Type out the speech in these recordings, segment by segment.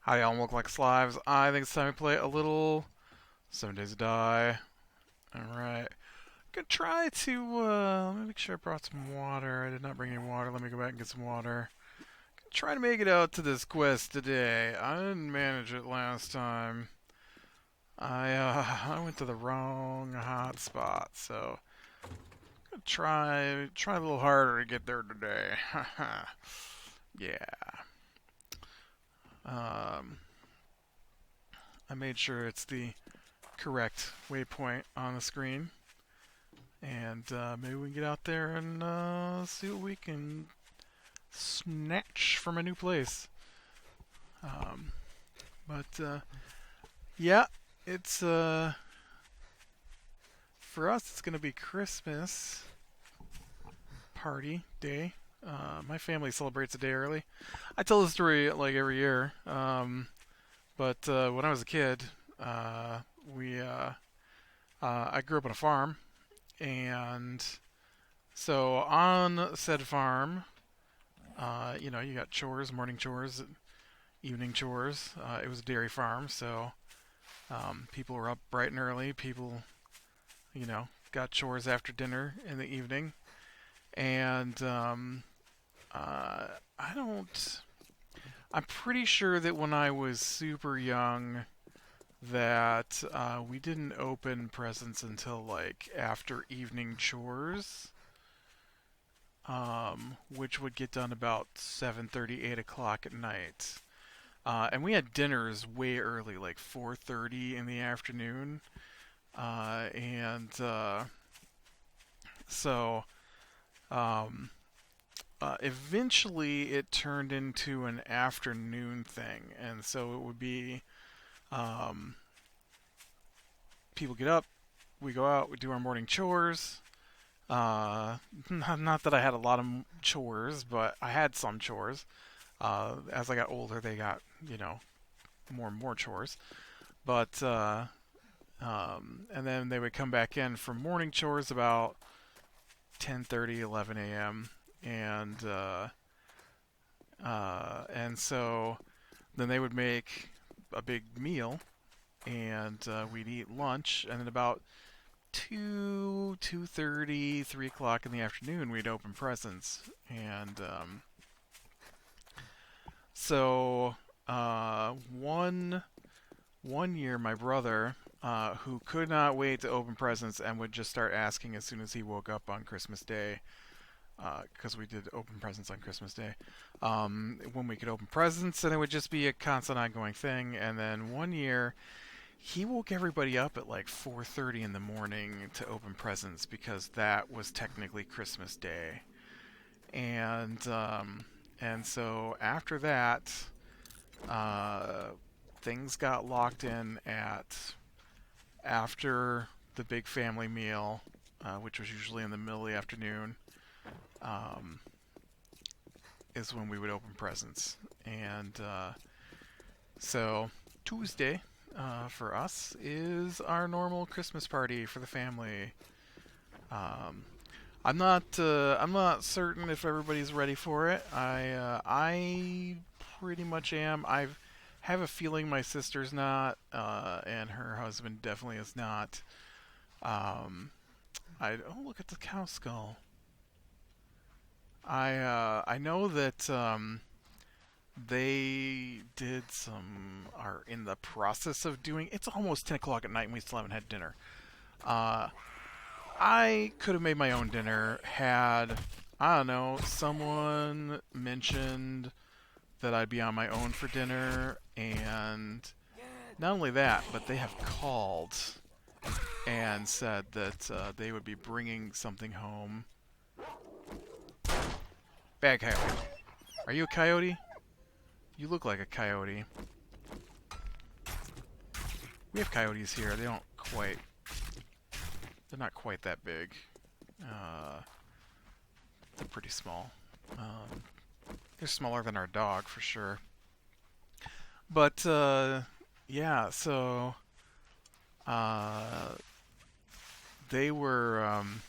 How y'all look like slaves? I think it's time to play a little 7 Days to Die. Alright. Gonna try to, let me make sure I brought some water. I did not bring any water. Let me go back and get some water. Gonna try to make it out to this quest today. I didn't manage it last time. I went to the wrong hot spot, so gonna try a little harder to get there today. Yeah. Um, I made sure it's the correct waypoint on the screen. And maybe we can get out there and see what we can snatch from a new place. Um, but yeah, it's for us. It's gonna be Christmas party day. My family celebrates a day early. I tell the story like every year. But when I was a kid, uh, we I grew up on a farm, and so on said farm, you got chores, morning chores, evening chores. It was a dairy farm, so people were up bright and early. People, got chores after dinner in the evening. And I don't. I'm pretty sure that when I was super young, that we didn't open presents until like after evening chores, which would get done about 7:30, 8 o'clock at night. And we had dinners way early, like 4:30 in the afternoon. And so um, eventually it turned into an afternoon thing. And so it would be um, people get up, we go out, we do our morning chores. Not that I had a lot of chores, but I had some chores. As I got older, they got, more and more chores. But and then they would come back in for morning chores about 10:30, 11 a.m. and so then they would make a big meal, and we'd eat lunch, and then about 2:30, 3 o'clock in the afternoon, we'd open presents, and so one year, my brother, who could not wait to open presents and would just start asking as soon as he woke up on Christmas Day, because we did open presents on Christmas Day, when we could open presents, and it would just be a constant ongoing thing. And then one year, he woke everybody up at like 4:30 in the morning to open presents because that was technically Christmas Day. And so after that, uh, things got locked in at after the big family meal, which was usually in the middle of the afternoon, um, is when we would open presents. And so Tuesday, for us, is our normal Christmas party for the family. Um, I'm not certain if everybody's ready for it. I pretty much am. I have a feeling my sister's not, and her husband definitely is not. Um, oh, look at the cow skull. I know that they are in the process of doing. It's almost 10 o'clock at night, and we still haven't had dinner. Uh, I could have made my own dinner had, I don't know, someone mentioned that I'd be on my own for dinner, and not only that, but they have called and said that they would be bringing something home. Bad coyote. Are you a coyote? You look like a coyote. We have coyotes here. They're not quite that big. Uh, they're pretty small. Um, they're smaller than our dog for sure. But yeah, so uh, they were um,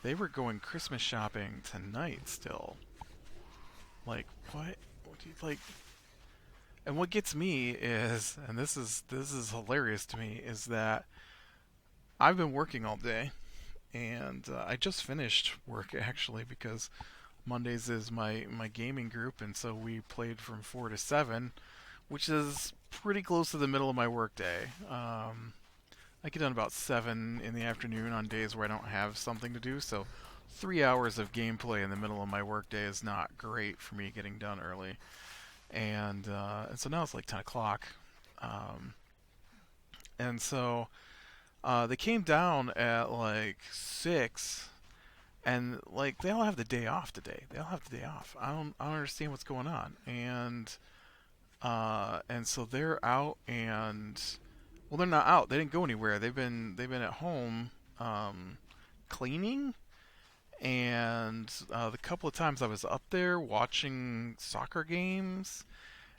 they were going Christmas shopping tonight still. Like what? What do you like? And what gets me is, and this is hilarious to me, is that I've been working all day, and I just finished work actually because Mondays is my gaming group, and so we played from 4 to 7, which is pretty close to the middle of my workday. I get done about 7 in the afternoon on days where I don't have something to do, so 3 hours of gameplay in the middle of my workday is not great for me getting done early. And so now it's like 10 o'clock, um, and so they came down at like 6, and like they all have the day off today. They all have the day off. I don't understand what's going on. And so they're out, and well, they're not out. They didn't go anywhere. They've been at home, um, cleaning. And the couple of times I was up there watching soccer games,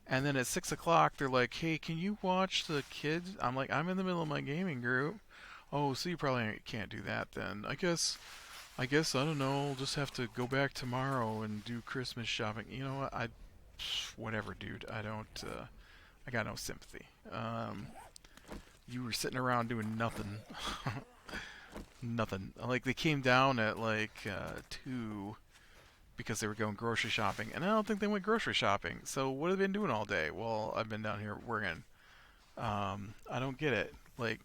and then at 6 o'clock they're like, "Hey, can you watch the kids?" I'm like, "I'm in the middle of my gaming group." Oh, so you probably can't do that then. I guess I don't know. I'll just have to go back tomorrow and do Christmas shopping. You know what? Whatever, dude. I don't. I got no sympathy. You were sitting around doing nothing. Nothing. Like they came down at like 2 because they were going grocery shopping, and I don't think they went grocery shopping. So what have they been doing all day? Well, I've been down here working. I don't get it. Like,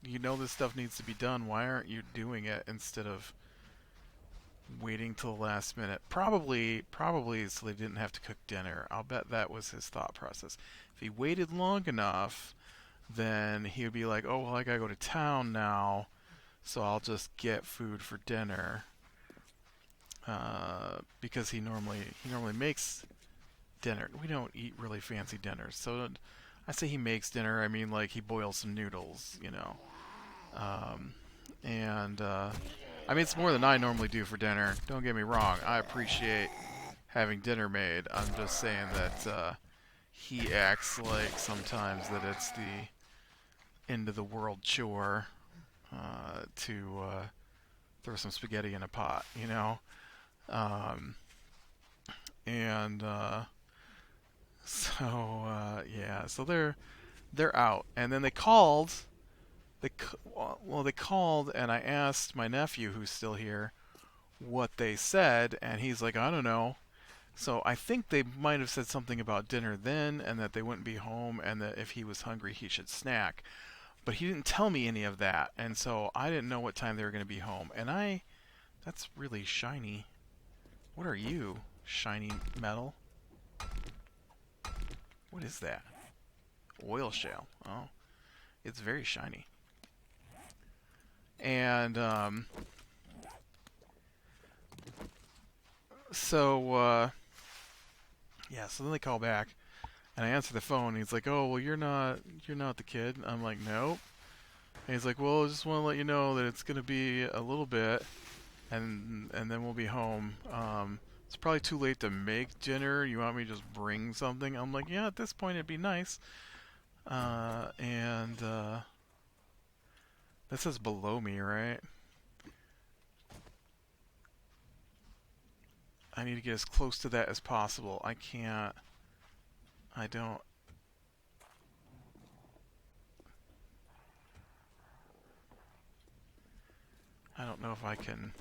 you know this stuff needs to be done. Why aren't you doing it instead of waiting till the last minute? Probably so they didn't have to cook dinner. I'll bet that was his thought process. If he waited long enough, then he would be like, "Oh well, I gotta go to town now, so I'll just get food for dinner." Because he normally makes dinner. We don't eat really fancy dinners, so I say he makes dinner. I mean like he boils some noodles. Um, and I mean it's more than I normally do for dinner. Don't get me wrong. I appreciate having dinner made. I'm just saying that he acts like sometimes that it's the end of the world chore to throw some spaghetti in a pot. Um, and yeah, so they're out, and then they called. They called, and I asked my nephew, who's still here, what they said, and he's like, I don't know. So I think they might have said something about dinner then, and that they wouldn't be home, and that if he was hungry, he should snack. But he didn't tell me any of that, and so I didn't know what time they were going to be home. That's really shiny. What are you, shiny metal? What is that? Oil shale. Oh, it's very shiny. And so yeah, so then they call back, and I answer the phone. And he's like, "Oh, well, you're not the kid." I'm like, "Nope." And he's like, "Well, I just want to let you know that it's gonna be a little bit, and then we'll be home. It's probably too late to make dinner. You want me to just bring something?" I'm like, "Yeah, at this point it'd be nice." And that says below me, right? I need to get as close to that as possible. I can't. I don't. I don't know if I can.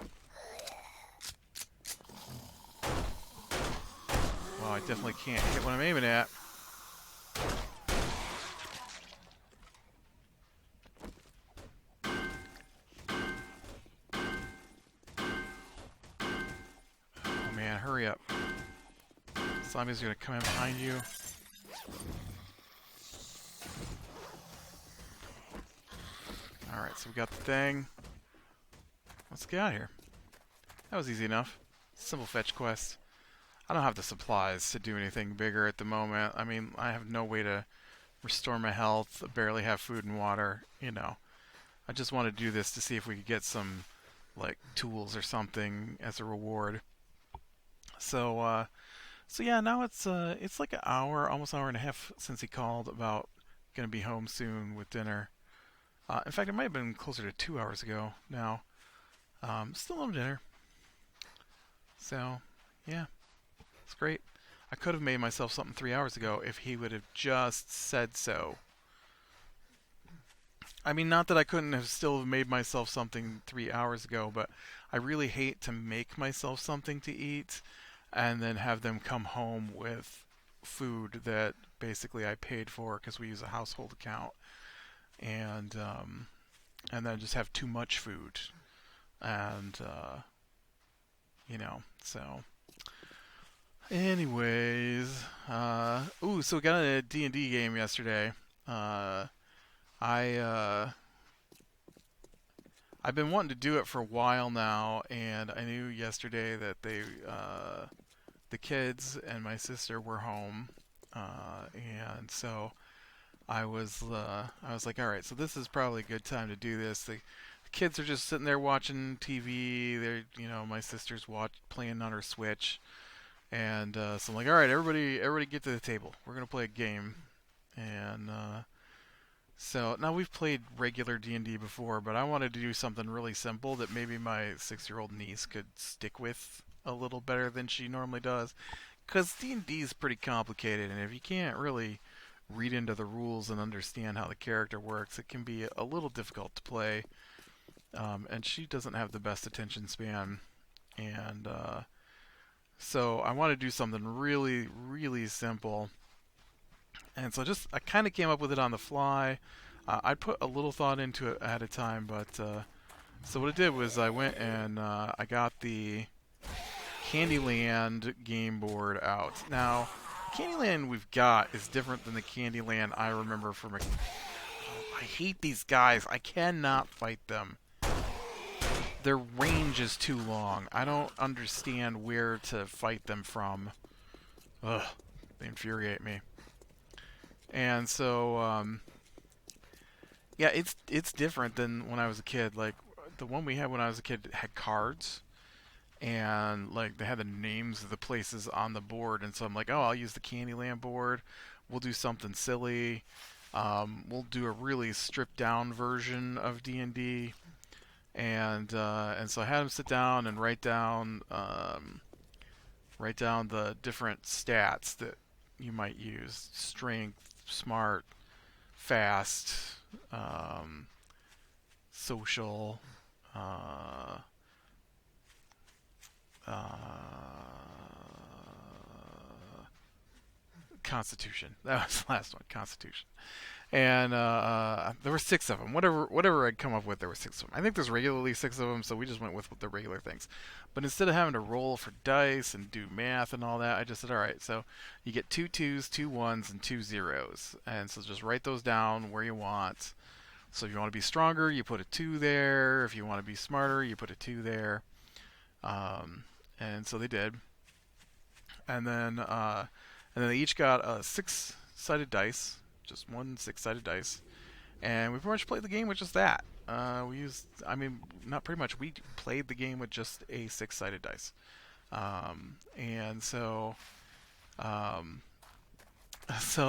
Well, I definitely can't hit what I'm aiming at. Oh man, hurry up. Zombie's gonna come in behind you. Alright, so we got the thing. Let's get out of here. That was easy enough. Simple fetch quest. I don't have the supplies to do anything bigger at the moment. I mean, I have no way to restore my health. I barely have food and water. I just want to do this to see if we could get some, like, tools or something as a reward. So, so yeah, now it's like an hour, almost hour and a half since he called about gonna be home soon with dinner. In fact, it might have been closer to 2 hours ago now. Still no dinner. So, yeah, it's great. I could have made myself something 3 hours ago if he would have just said so. I mean, not that I couldn't have still made myself something 3 hours ago, but I really hate to make myself something to eat and then have them come home with food that basically I paid for because we use a household account, and and then just have too much food, and so. Anyways, so we got a D&D game yesterday. Uh, I I've been wanting to do it for a while now, and I knew yesterday that the kids and my sister were home, and so I was like, all right, so this is probably a good time to do this. The kids are just sitting there watching TV. My sister's playing on her Switch, and so I'm like, all right, everybody get to the table. We're gonna play a game, and so now we've played regular D&D before, but I wanted to do something really simple that maybe my 6-year-old niece could stick with a little better than she normally does. Because D&D is pretty complicated, and if you can't really read into the rules and understand how the character works, it can be a little difficult to play. And she doesn't have the best attention span, and so I want to do something really, really simple. And so I kind of came up with it on the fly. I put a little thought into it ahead of time, but so what I did was I went and I got the Candyland game board out. Now, the Candyland we've got is different than the Candyland I remember from. I hate these guys. I cannot fight them. Their range is too long. I don't understand where to fight them from. Ugh, they infuriate me. And so, yeah, it's different than when I was a kid. Like the one we had when I was a kid had cards, and like they had the names of the places on the board. And so I'm like, oh, I'll use the Candyland board. We'll do something silly. We'll do a really stripped down version of D&D, and so I had them sit down and write down the different stats that you might use: strength, smart, fast, social, uh, uh, constitution. That was the last one, constitution. And there were six of them. Whatever I'd come up with, there were six of them. I think there's regularly six of them, so we just went with the regular things. But instead of having to roll for dice and do math and all that, I just said, all right, so you get 2 2s, 2 1s, and 2 0s, and so just write those down where you want. So if you want to be stronger, you put a 2 there. If you want to be smarter, you put a 2 there. And so they did. And then they each got a six-sided dice, just one six-sided dice, and we pretty much played the game with just that. Not pretty much. We played the game with just a six-sided dice, and so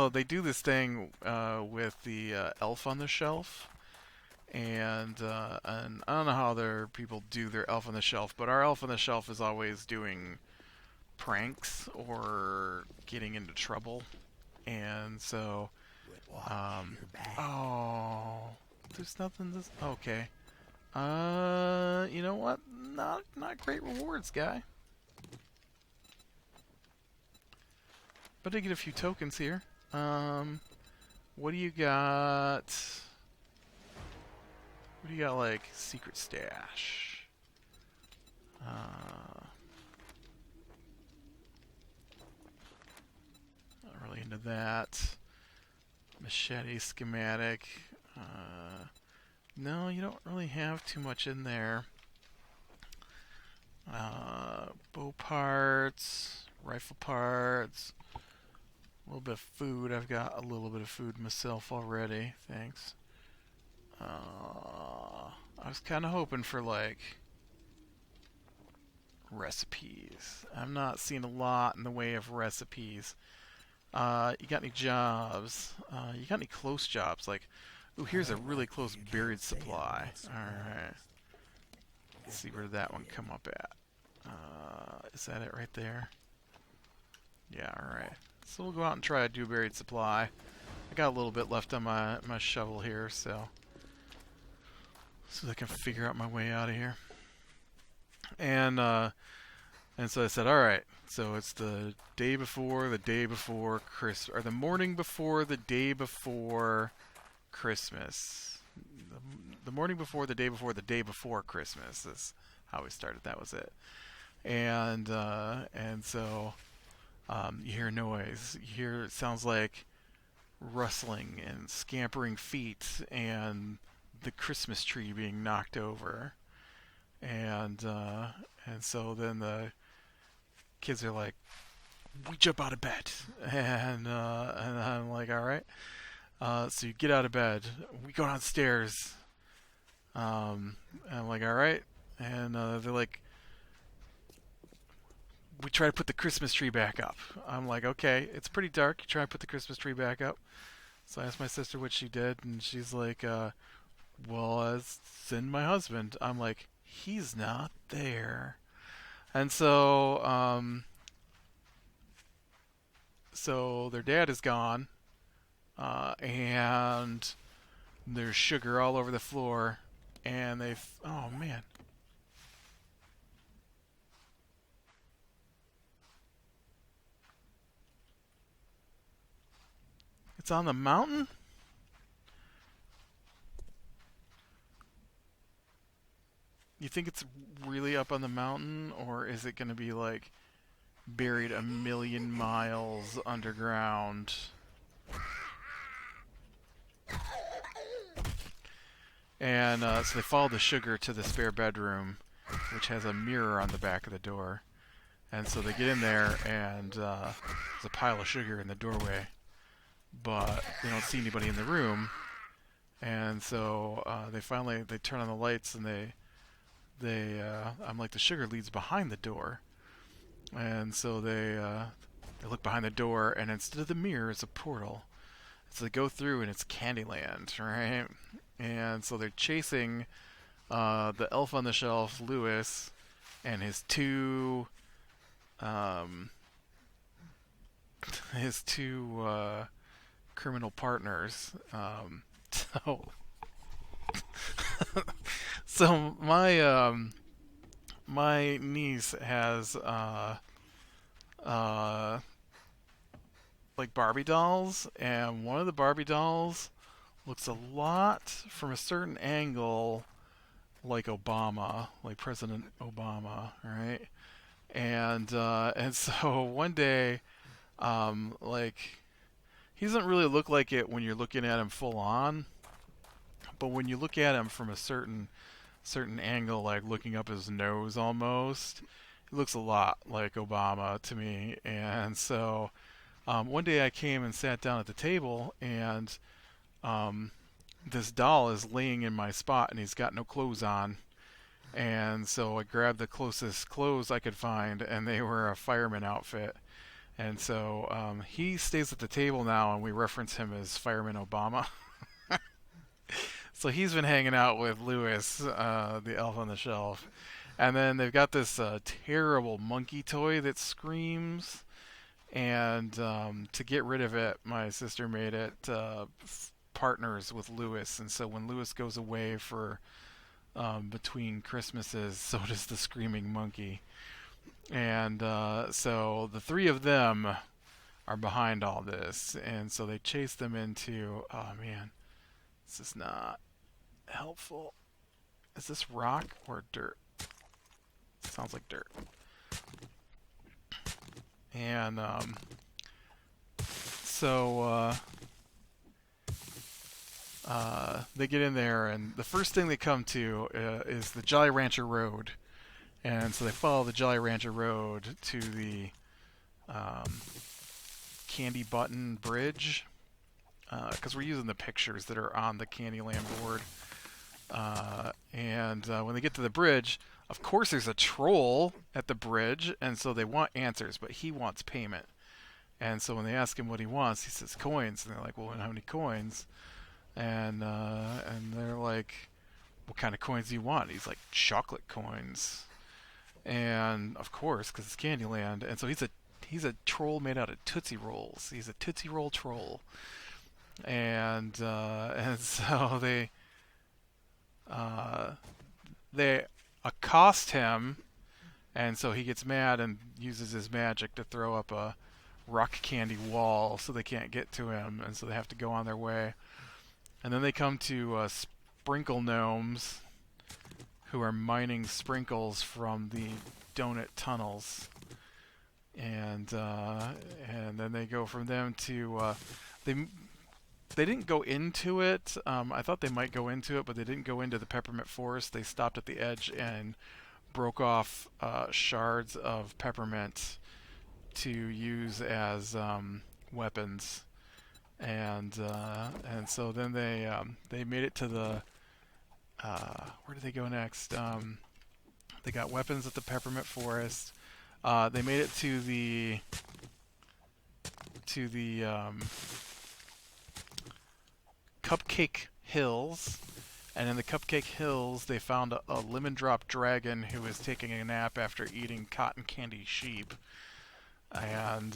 they do this thing with the elf on the shelf, and I don't know how other people do their elf on the shelf, but our elf on the shelf is always doing pranks or getting into trouble, and so oh, there's nothing. Okay. You know what? Not great rewards, guy. But I get a few tokens here. What do you got? What do you got? Like secret stash. Not really into that. Machete schematic. No, you don't really have too much in there. Bow parts, rifle parts, a little bit of food. I've got a little bit of food myself already. Thanks. I was kind of hoping for like recipes. I'm not seeing a lot in the way of recipes. You got any jobs? You got any close jobs? Like, ooh, here's a really close buried supply. Alright. Let's see where that one come up at. Is that it right there? Yeah, alright. So we'll go out and try a dewberry supply. I got a little bit left on my shovel here, so I can figure out my way out of here. And so I said, all right. So it's the day before Christmas, or the morning before the day before Christmas. The morning before the day before Christmas is how we started. That was it. And so you hear noise. You hear it sounds like rustling and scampering feet and the Christmas tree being knocked over. And and so then the kids are like, "We jump out of bed," and I'm like, "All right." So you get out of bed. We go downstairs. And I'm like, "All right," and they're like, "We try to put the Christmas tree back up." I'm like, "Okay, it's pretty dark. You try to put the Christmas tree back up." So I asked my sister what she did, and she's like, "Well, send my husband." I'm like, "He's not there." And so their dad is gone, and there's sugar all over the floor, and oh man, it's on the mountain. You think it's really up on the mountain, or is it going to be like buried a million miles underground? And so they follow the sugar to the spare bedroom, which has a mirror on the back of the door. And so they get in there, and there's a pile of sugar in the doorway, but they don't see anybody in the room. And so they turn on the lights, and I'm like, the sugar leads behind the door. And so they look behind the door, and instead of the mirror, it's a portal. So they go through, and it's Candyland, right? And so they're chasing the elf on the shelf, Lewis, and um, his two criminal partners. So, so my niece has uh, like Barbie dolls, and one of the Barbie dolls looks a lot from a certain angle like Obama, like President Obama, right? And so one day, like he doesn't really look like it when you're looking at him full on, but when you look at him from a certain angle, like looking up his nose almost, he looks a lot like Obama to me. And so one day I came and sat down at the table, and um, this doll is laying in my spot, and he's got no clothes on. And so I grabbed the closest clothes I could find, and they were a fireman outfit. And so he stays at the table now, and we reference him as Fireman Obama. So he's been hanging out with Lewis, the elf on the shelf. And then they've got this terrible monkey toy that screams. And to get rid of it, my sister made it partners with Lewis. And so when Lewis goes away for between Christmases, so does the screaming monkey. And so the three of them are behind all this. And so they chase them into. Oh man, this is not helpful. Is this rock or dirt? Sounds like dirt. And so they get in there, and the first thing they come to is the Jolly Rancher Road. And so they follow the Jolly Rancher Road to the um, Candy Button Bridge, because we're using the pictures that are on the Candyland board. And when they get to the bridge, of course there's a troll at the bridge, and so they want answers, but he wants payment. And so when they ask him what he wants, he says coins, and they're like, "Well, how many coins?" And they're like, "What kind of coins do you want?" He's like, "Chocolate coins." And of course, because it's Candyland, and so he's a he's a troll made out of Tootsie Rolls. He's a Tootsie Roll troll, and so uh, they accost him, and so he gets mad and uses his magic to throw up a rock candy wall so they can't get to him, and so they have to go on their way. And then they come to sprinkle gnomes who are mining sprinkles from the donut tunnels, and then they go from them to they they didn't go into it. I thought they might go into it, but they didn't go into the peppermint forest. They stopped at the edge and broke off shards of peppermint to use as weapons, and so then they made it to the where did they go next? They got weapons at the peppermint forest. They made it to the Cupcake Hills, and in the Cupcake Hills they found a lemon drop dragon who was taking a nap after eating cotton candy sheep, and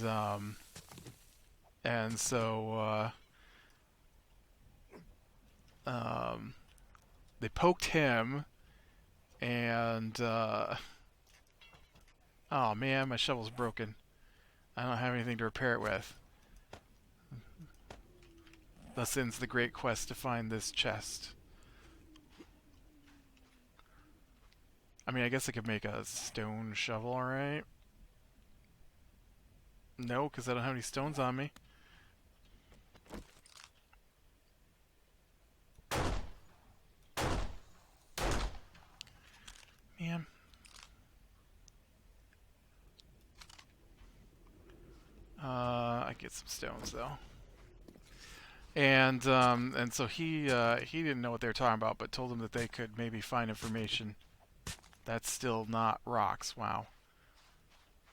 so they poked him, and oh man, my shovel's broken. I don't have anything to repair it with. Thus ends the great quest to find this chest. I mean, I guess I could make a stone shovel, right? No, because I don't have any stones on me. Man. I get some stones though. And so he didn't know what they were talking about, but told them that they could maybe find information. That's still not rocks. Wow.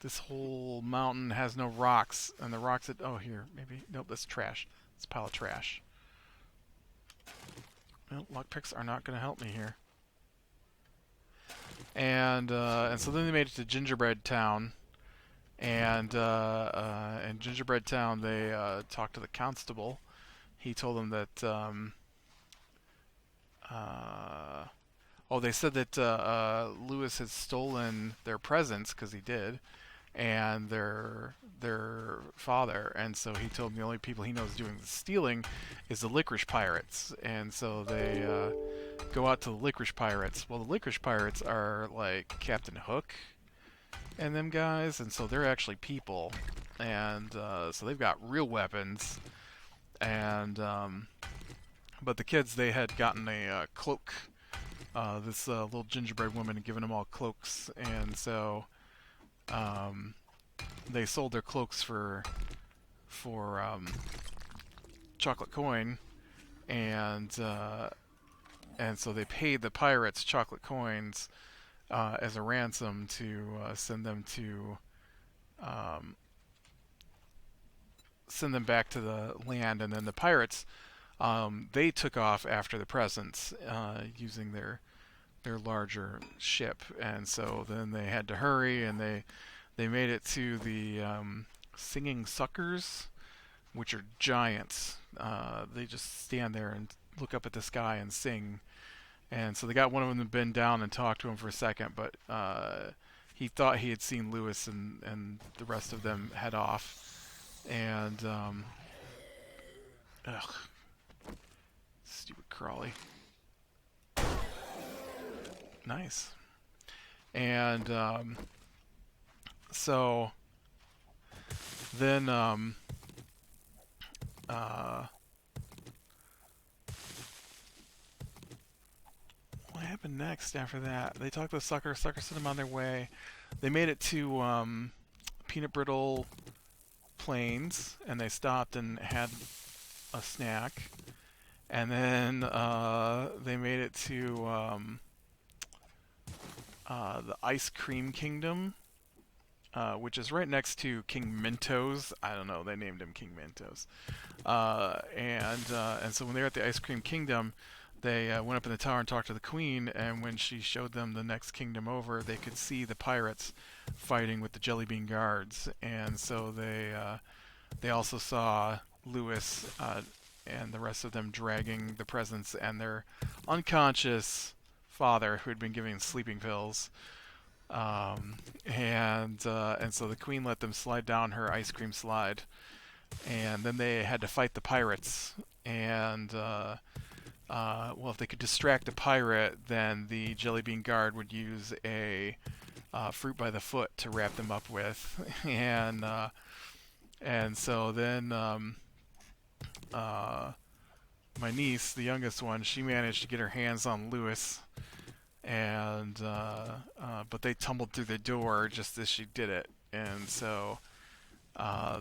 This whole mountain has no rocks, and the rocks that here maybe nope, that's trash. It's a pile of trash. Well, lockpicks are not going to help me here. And so then they made it to Gingerbread Town, and in Gingerbread Town they talked to the constable. He told them that they said that Lewis had stolen their presents, because he did, and their father, and so he told them the only people he knows doing the stealing is the licorice pirates, and so they go out to the licorice pirates. Well, the licorice pirates are like Captain Hook and them guys, and so they're actually people, and so they've got real weapons, and but the kids, they had gotten a cloak. This little gingerbread woman had given them all cloaks, and so they sold their cloaks for chocolate coin, and so they paid the pirates chocolate coins as a ransom to send them back to the land, and then the pirates, they took off after the presents using their larger ship, and so then they had to hurry, and they made it to the singing suckers, which are giants. They just stand there and look up at the sky and sing, and so they got one of them to bend down and talk to him for a second, but he thought he had seen Lewis, and the rest of them head off, and ugh, stupid Crawley. Nice. And so then what happened next after that? They talked to the sucker. Sucker sent them on their way. They made it to Peanut Brittle Plains, and they stopped and had a snack. And then they made it to the Ice Cream Kingdom, which is right next to King Mentos. I don't know, they named him King Mentos. And so when they were at the Ice Cream Kingdom, they went up in the tower and talked to the queen, and when she showed them the next kingdom over, they could see the pirates fighting with the Jellybean guards, and so they also saw Lewis and the rest of them dragging the presents and their unconscious father, who had been giving sleeping pills. And so the queen let them slide down her ice cream slide, and then they had to fight the pirates. And well, if they could distract the pirate, then the Jellybean guard would use a fruit by the foot to wrap them up with, and so then my niece, the youngest one, she managed to get her hands on Lewis, and but they tumbled through the door just as she did it, and so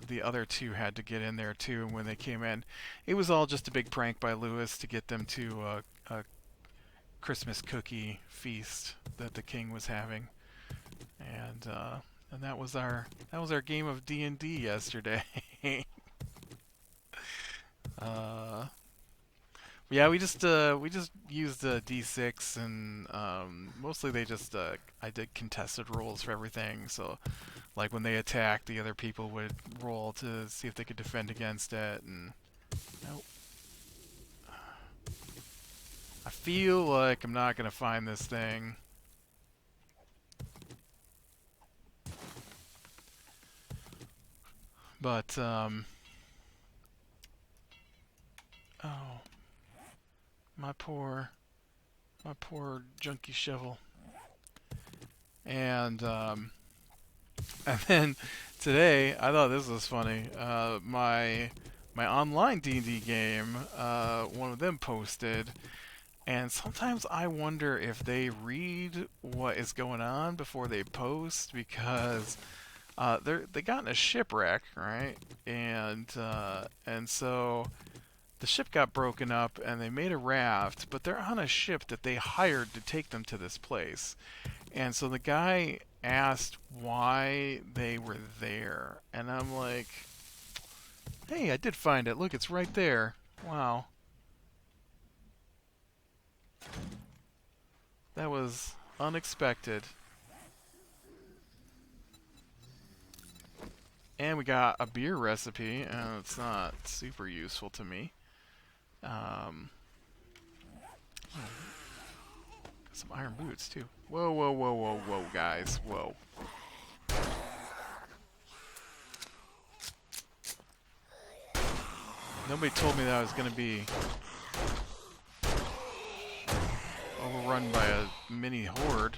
the other two had to get in there too. And when they came in, it was all just a big prank by Lewis to get them to a Christmas cookie feast that the king was having, and that was our game of D&D yesterday. uh, Yeah, we just used D6, and mostly they just I did contested rolls for everything. So like when they attacked, the other people would roll to see if they could defend against it. And nope. I feel like I'm not gonna find this thing. But oh, my poor junkie shovel. And and then today, I thought this was funny. My online D&D game, one of them posted, and sometimes I wonder if they read what is going on before they post, because they got in a shipwreck, right? And so the ship got broken up, and they made a raft, but they're on a ship that they hired to take them to this place. And so the guy asked why they were there, and I'm like, hey, I did find it. Look, it's right there. Wow. That was unexpected. And we got a beer recipe, and it's not super useful to me. Um, some iron boots, too. Whoa, whoa, whoa, whoa, whoa, guys. Whoa. Nobody told me that I was going to be overrun by a mini horde.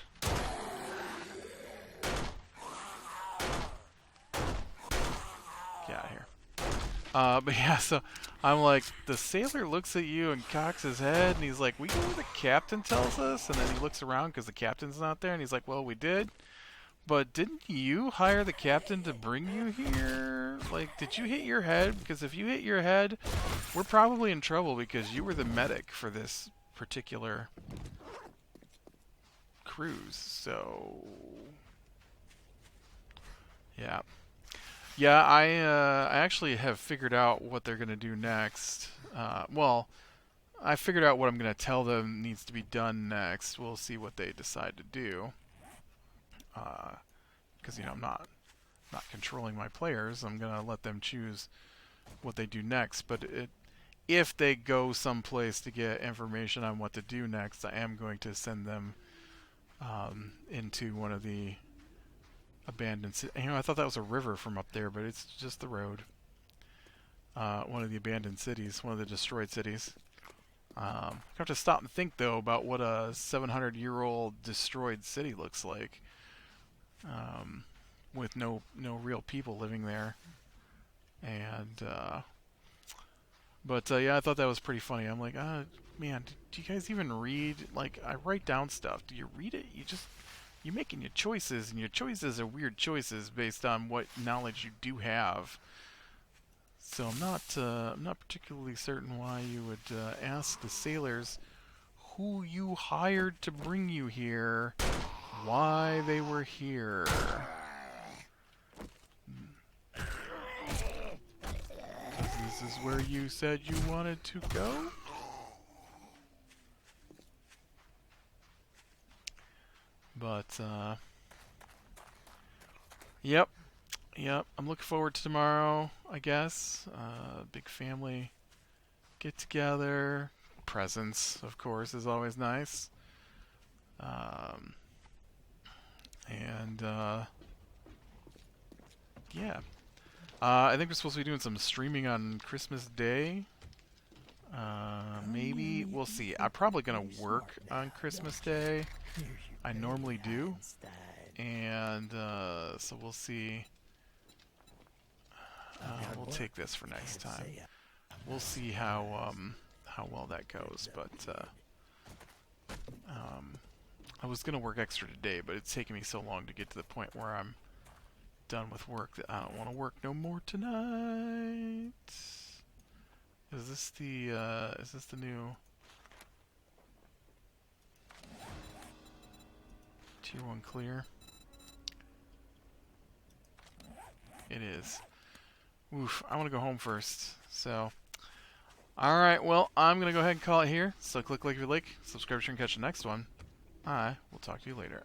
Get out of here. But yeah, so I'm like, the sailor looks at you and cocks his head, and he's like, we go where the captain tells us? And then he looks around because the captain's not there, and he's like, well, we did. But didn't you hire the captain to bring you here? Like, did you hit your head? Because if you hit your head, we're probably in trouble because you were the medic for this particular cruise. So, yeah. Yeah, I actually have figured out what they're going to do next. Well, I figured out what I'm going to tell them needs to be done next. We'll see what they decide to do. Because I'm not controlling my players. I'm gonna let them choose what they do next. But if they go someplace to get information on what to do next, I am going to send them into one of the abandoned cities. I thought that was a river from up there, but it's just the road. One of the abandoned cities, one of the destroyed cities. I have to stop and think though about what a 700-year-old destroyed city looks like. With no real people living there, and but yeah, I thought that was pretty funny. I'm like, man, do you guys even read? Like, I write down stuff. Do you read it? You're making your choices, and your choices are weird choices based on what knowledge you do have. So I'm not particularly certain why you would ask the sailors who you hired to bring you here why they were here. This is where you said you wanted to go? But, yep. Yep, I'm looking forward to tomorrow, I guess. Big family get together. Presents, of course, is always nice. Um, and, yeah. I think we're supposed to be doing some streaming on Christmas Day. Maybe. We'll see. I'm probably going to work on Christmas Day. I normally do. And, so we'll see. We'll take this for next time. We'll see how well that goes. But I was gonna work extra today, but it's taking me so long to get to the point where I'm done with work that I don't want to work no more tonight. Is this the new Tier 1 clear? It is. Oof, I want to go home first. So, alright, well, I'm going to go ahead and call it here. So click like if you like, subscribe and catch the next one. I will talk to you later.